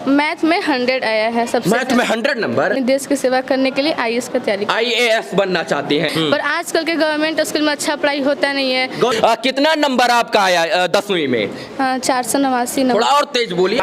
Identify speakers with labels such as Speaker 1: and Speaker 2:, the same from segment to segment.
Speaker 1: Math में 100 आया है सबसे।
Speaker 2: मैथ में 100 नंबर।
Speaker 1: देश की सेवा करने के लिए IAS का तैयारी।
Speaker 2: IAS बनना चाहती हैं।
Speaker 1: पर आजकल के गवर्नमेंट स्कूल में अच्छा पढ़ाई होता नहीं है।
Speaker 2: कितना नंबर आपका आया 10वीं में?
Speaker 1: 489 नंबर।
Speaker 2: थोड़ा और तेज बोलिए।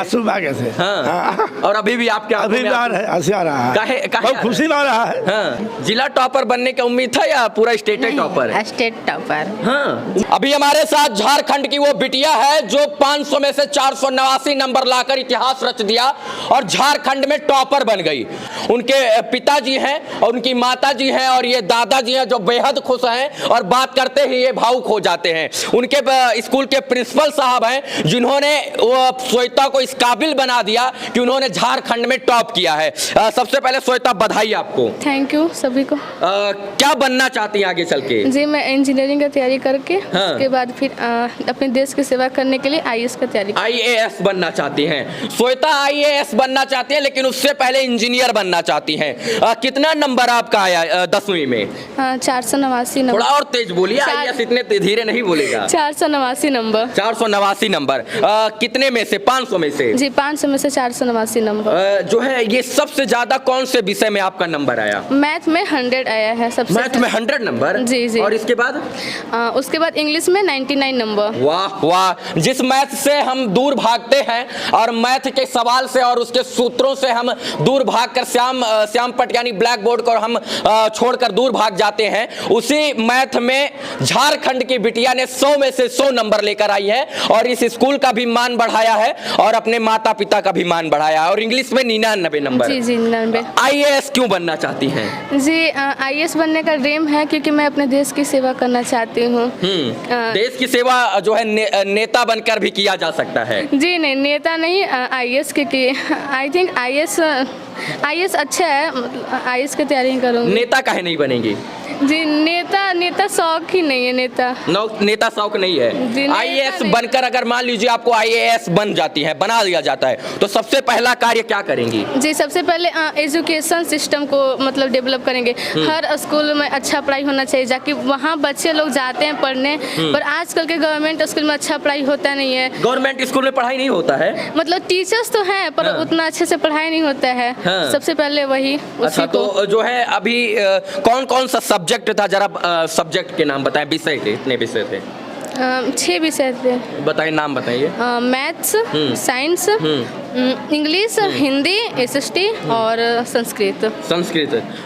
Speaker 3: हाँ।
Speaker 2: और अभी भी आपके
Speaker 3: अभी भी आ रहा है।
Speaker 2: काहे
Speaker 3: बहुत खुशी आ रहा है।
Speaker 2: हाँ। जिला टॉपर बनने का उम्मीद था या पूरा स्टेट टॉपर?
Speaker 1: State topper.
Speaker 2: हाँ। अभी हमारे साथ झारखंड की वो बिटिया है जो 500 में से 489 नंबर लाकर इतिहास रच दिया और झारखंड में टॉपर बन गई। उनके पिताजी हैं और उनकी माताजी हैं और ये दादाजी हैं जो बेहद खुश हैं और बात करते ही ये भावुक हो जाते हैं। उनके स्कूल के प्रिंसिपल साहब हैं जिन्होंने वो श्वेता को इस काबिल बना दिया कि उन्होंने झारखंड में टॉप किया है। सबसे पहले श्वेता बधाई आपको।
Speaker 1: थैंक यू सभी को।
Speaker 2: क्या बनना चाहती हैं आगे चल के?
Speaker 1: जी मैं इंजीनियरिंग का तैयारी करके उसके बाद फिर अपने देश की सेवा करने के लिए IAS का तैयारी।
Speaker 2: IAS बनना चाहती हैं श्वेता। IAS बनना चाहती हैं लेकिन उससे पहले इंजीनियर बनना चाहती हैं। कितना नंबर आपका आया 10वीं में?
Speaker 1: 489 नंबर।
Speaker 2: थोड़ा और तेज बोलिए। IAS इतने धीरे नहीं बोलेगा।
Speaker 1: 489 नंबर।
Speaker 2: 489 नंबर। कितने में से? 500 में से?
Speaker 1: जी 500 में से 489 नंबर।
Speaker 2: जो है ये सबसे ज्यादा कौन से विषय में आपका नंबर आया?
Speaker 1: मैथ में 100 आया है सबसे।
Speaker 2: मैथ में 100 नंबर।
Speaker 1: जी जी।
Speaker 2: और इसके बाद?
Speaker 1: उसके बाद इंग्लिश में 99 नंबर।
Speaker 2: वाह वाह। जिस मैथ से हम दूर भागते हैं और मैथ के सवाल से और उसके सूत्रों से हम दूर भागकर श्याम पट यानी ब्लैक बोर्ड को हम छोड़कर दूर भाग जाते हैं, उसी मैथ में झारखंड की बिटिया ने 100 में से 100 नंबर लेकर आई है और इस स्कूल का भी मान बढ़ाया है और अपने माता पिता का भी मान बढ़ाया है। और इंग्लिश में 99 नंबर।
Speaker 1: जी जी 99।
Speaker 2: IAS क्यों बनना चाहती हैं?
Speaker 1: जी IAS बनने का ड्रीम है क्योंकि मैं अपने देश की सेवा करना चाहती हूँ।
Speaker 2: देश की सेवा जो है नेता बनकर भी किया जा सकता है।
Speaker 1: जी नहीं, नेता नहीं, IAS क्योंकि आई थिंक IAS अच्छा है। IAS की तैयारी करूँगी।
Speaker 2: नेता काहे नहीं बनेंगी?
Speaker 1: जी नेता शौक ही नहीं है। नेता
Speaker 2: शौक नहीं है। IAS बनकर अगर मान लीजिए आपको IAS बन जाती है, बना दिया जाता है, तो सबसे पहला कार्य क्या करेंगी?
Speaker 1: जी सबसे पहले एजुकेशन सिस्टम को मतलब डेवलप करेंगे। हर स्कूल में अच्छा पढ़ाई होना चाहिए जाकि वहाँ बच्चे लोग जाते हैं पढ़ने। पर आजकल के गवर्नमेंट स्कूल में अच्छा पढ़ाई होता नहीं है।
Speaker 2: गवर्नमेंट स्कूल में पढ़ाई नहीं होता है?
Speaker 1: मतलब टीचर्स तो हैं पर उतना अच्छे से पढ़ाई नहीं होता है। सबसे पहले वही।
Speaker 2: अच्छा तो जो है अभी कौन कौन सा सब्जेक्ट था, जरा सब्जेक्ट के नाम बताएं। विषय थे, इतने विषय थे?
Speaker 1: 6 विषय थे।
Speaker 2: बताइए, नाम बताइए।
Speaker 1: Maths, science, English, Hindi, SST और संस्कृत।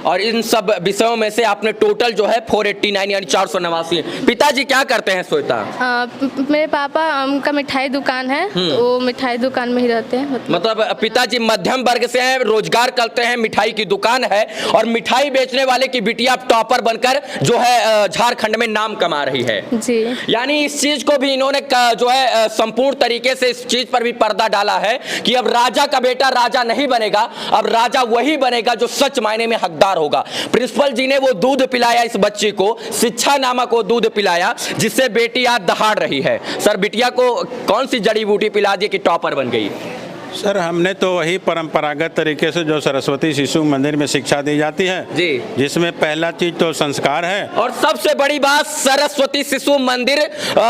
Speaker 1: और
Speaker 2: इन सब विषयों में से आपने टोटल जो है 489 यानी 489। पिताजी क्या करते हैं श्वेता?
Speaker 1: मेरे पापा का मिठाई दुकान है, वो मिठाई दुकान में ही रहते हैं।
Speaker 2: मतलब पिताजी मध्यम वर्ग से हैं, रोजगार करते हैं, मिठाई की दुकान है और मिठाई बेचने वाले की बिटिया टॉपर बनकर जो है झारखंड में नाम कमा रही है।
Speaker 1: जी
Speaker 2: यानी इस चीज को भी इन्होंने जो है संपूर्ण तरीके से इस चीज पर भी पर्दा डाला है कि अब राजा का बेटा राजा नहीं बनेगा, अब राजा वही बनेगा जो सच मायने में हकदार होगा। प्रिंसिपल जी ने वो दूध पिलाया इस बच्ची को, शिक्षा नामक वो दूध पिलाया जिससे बेटी आज दहाड़ रही है। सर बिटिया को कौन सी जड़ी बूटी पिला दी कि टॉपर बन गई?
Speaker 4: सर हमने तो वही परंपरागत तरीके से जो सरस्वती शिशु मंदिर में शिक्षा दी जाती है
Speaker 2: जी,
Speaker 4: जिसमें पहला चीज तो संस्कार है।
Speaker 2: और सबसे बड़ी बात सरस्वती शिशु मंदिर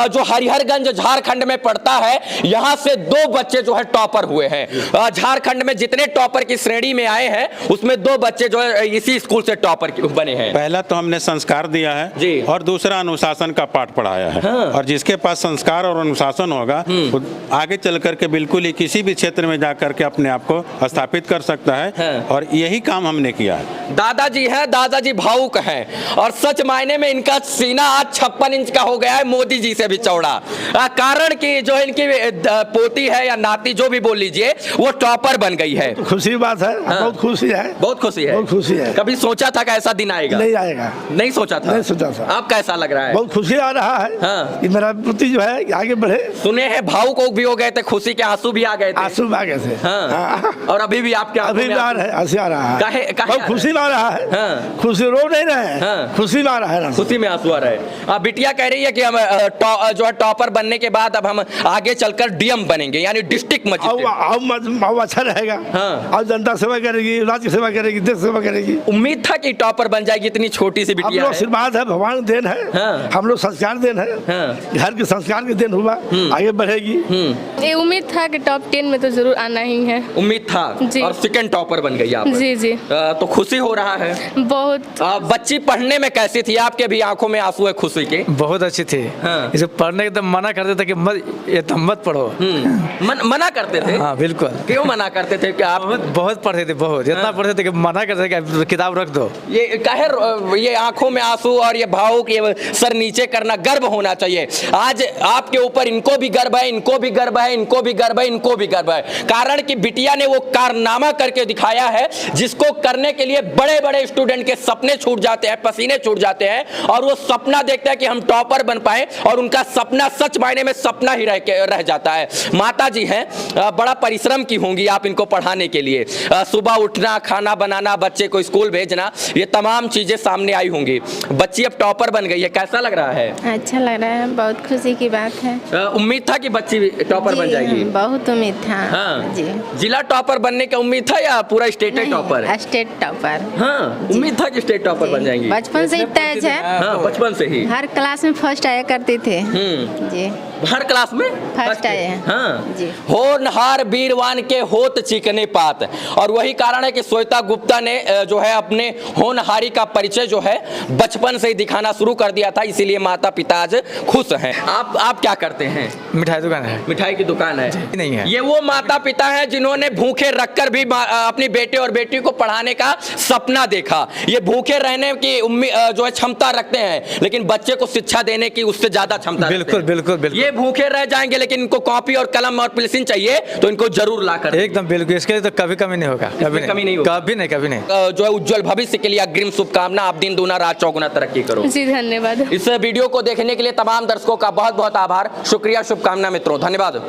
Speaker 2: जो हरिहरगंज झारखंड में पड़ता है, यहाँ से 2 बच्चे जो है टॉपर हुए हैं। झारखंड में जितने टॉपर की श्रेणी में आए हैं उसमें 2 बच्चे जो है इसी स्कूल से टॉपर बने हैं।
Speaker 4: पहला तो हमने संस्कार दिया है
Speaker 2: जी,
Speaker 4: और दूसरा अनुशासन का पाठ पढ़ाया है।
Speaker 2: हाँ।
Speaker 4: और जिसके पास संस्कार और अनुशासन होगा वो आगे चल करके बिल्कुल ही किसी भी क्षेत्र में जा करके अपने आप को स्थापित कर सकता है।
Speaker 2: हाँ।
Speaker 4: और यही काम हमने किया है।
Speaker 2: दादाजी हैं, दादाजी भावुक हैं और सच मायने में इनका सीना आज 56 इंच का हो गया है, मोदी जी से भी चौड़ा। कारण कि जो इनकी पोती है या नाती जो भी बोल लीजिए वो टॉपर बन गई है।
Speaker 3: तो खुशी बात है।
Speaker 2: हाँ।
Speaker 3: बहुत खुशी है।
Speaker 2: बहुत खुशी है।
Speaker 3: बहुत खुशी है।
Speaker 2: कभी सोचा था कि ऐसा दिन आएगा?
Speaker 3: नहीं आएगा।
Speaker 2: नहीं सोचा था?
Speaker 3: नहीं सोचा था।
Speaker 2: आप कैसा लग रहा है?
Speaker 3: बहुत खुशी आ रहा है।
Speaker 2: हाँ।
Speaker 3: कि मेरा पुत्री जो है आगे बढ़े।
Speaker 2: सुने हैं भावुक भी हो गए थे, खुशी के आंसू भी आ गए थे।
Speaker 3: आंसू आ गए थे।
Speaker 2: हाँ। और अभी भी आपके
Speaker 3: अभी भी आ रहा है, हंसी आ रहा है।
Speaker 2: काहे
Speaker 3: बहुत खुशी में आ रहा है।
Speaker 2: हाँ।
Speaker 3: खुशी रो नहीं रहे हैं।
Speaker 2: हाँ।
Speaker 3: खुशी में आ रहा है।
Speaker 2: खुशी में आंसू आ रहा है। बिटिया कह रही है कि हम जो है टॉपर बनने के बाद अब हम आगे चलकर DM बनेंगे यानी डिस्ट्रिक्ट
Speaker 3: मजिस्ट्रेट। अच्छा रहेगा।
Speaker 2: हाँ।
Speaker 3: और जनता सेवा करेगी, राज्य की सेवा करेगी, देश सेवा करेगी।
Speaker 2: उम्मीद था कि टॉपर बन जाएगी, इतनी छोटी सी
Speaker 3: हम
Speaker 2: बिटिया
Speaker 3: लोग
Speaker 2: है।
Speaker 3: आशीर्वाद है, भगवान देन है।
Speaker 2: हाँ।
Speaker 3: हम लोग संस्कार देन है।
Speaker 2: हाँ।
Speaker 3: घर के संस्कार के देन हुआ, आगे बढ़ेगी।
Speaker 1: ये उम्मीद था कि टॉप 10 में तो जरूर जरूर आना ही है।
Speaker 2: उम्मीद था
Speaker 1: जी।
Speaker 2: और सेकंड टॉपर बन गई आप।
Speaker 1: जी जी
Speaker 2: तो खुशी हो रहा है।
Speaker 1: बहुत।
Speaker 2: बच्ची पढ़ने में कैसी थी? आपके भी आंखों में आंसू है खुशी के?
Speaker 5: बहुत अच्छी थी।
Speaker 2: हाँ।
Speaker 5: इसे पढ़ने के तो मना करते थे कि ये तो मत पढ़ो।
Speaker 2: मना करते थे?
Speaker 5: हाँ बिल्कुल।
Speaker 2: क्यों मना करते थे कि आप?
Speaker 5: बहुत पढ़ते थे, बहुत इतना पढ़ते थे कि मना करते थे कि किताब रख दो।
Speaker 2: ये काहे ये आंखों में आंसू और ये भावुक, ये सर नीचे करना, गर्व होना चाहिए। आज आपके ऊपर इनको भी गर्व है, इनको भी गर्व है, इनको भी गर्व है, इनको भी गर्व है। कारण कि बिटिया ने वो कारनामा करके दिखाया है जिसको करने के लिए बड़े बड़े स्टूडेंट के सपने छूट जाते हैं, पसीने छूट जाते हैं, और वो सपना देखते हैं कि हम टॉपर बन पाए, और उनका सपना सच मायने में सपना ही रह जाता है। माता जी हैं, बड़ा परिश्रम की होंगी आप इनको पढ़ाने के लिए। सुबह उठना, खाना बनाना, बच्चे को स्कूल भेजना, ये तमाम चीजें सामने आई होंगी। बच्ची अब टॉपर बन गई है, कैसा लग रहा है?
Speaker 6: अच्छा लग रहा है, बहुत खुशी की बात है।
Speaker 2: उम्मीद था कि बच्ची टॉपर बन जाएगी?
Speaker 6: बहुत उम्मीद था।
Speaker 2: हाँ
Speaker 6: जी।
Speaker 2: जिला टॉपर बनने का उम्मीद था या पूरा स्टेट टॉपर?
Speaker 6: State topper.
Speaker 2: हाँ, उम्मीद था कि स्टेट टॉपर बन जाएंगी।
Speaker 6: बचपन से ही तेज है।
Speaker 2: हाँ, बचपन से ही
Speaker 6: हर क्लास में फर्स्ट आया करते थे। जी।
Speaker 2: हर क्लास में
Speaker 6: फर्स्ट आए हैं।
Speaker 2: हाँ
Speaker 6: जी।
Speaker 2: होनहार वीरवान के होत चिकने पात, और वही कारण है कि श्वेता गुप्ता ने जो है अपने होनहारी का परिचय जो है बचपन से ही दिखाना शुरू कर दिया था, इसीलिए माता पिता आज खुश हैं। आप क्या करते हैं?
Speaker 5: मिठाई दुकान है।
Speaker 2: मिठाई की दुकान है?
Speaker 5: नहीं है।
Speaker 2: ये वो माता पिता हैं जिन्होंने भूखे रखकर भी अपनी बेटे और बेटी को पढ़ाने का सपना देखा। ये भूखे रहने की जो है क्षमता रखते हैं, लेकिन बच्चे को शिक्षा देने की उससे ज्यादा क्षमता।
Speaker 5: बिल्कुल बिल्कुल बिल्कुल।
Speaker 2: ये भूखे रह जाएंगे, लेकिन इनको कॉपी और कलम और पेंसिल चाहिए तो इनको जरूर ला कर
Speaker 5: एकदम बिल्कुल, इसके लिए तो कभी कमी नहीं होगा।
Speaker 2: कमी नहीं होगा।
Speaker 5: कभी नहीं, कभी नहीं।
Speaker 2: जो है उज्जवल भविष्य के लिए अग्रिम शुभकामना। आप दिन दूना रात चौगुना तरक्की करो।
Speaker 1: जी धन्यवाद।
Speaker 2: इस वीडियो को देखने के लिए तमाम दर्शकों का बहुत बहुत आभार, शुक्रिया, शुभकामना मित्रों, धन्यवाद।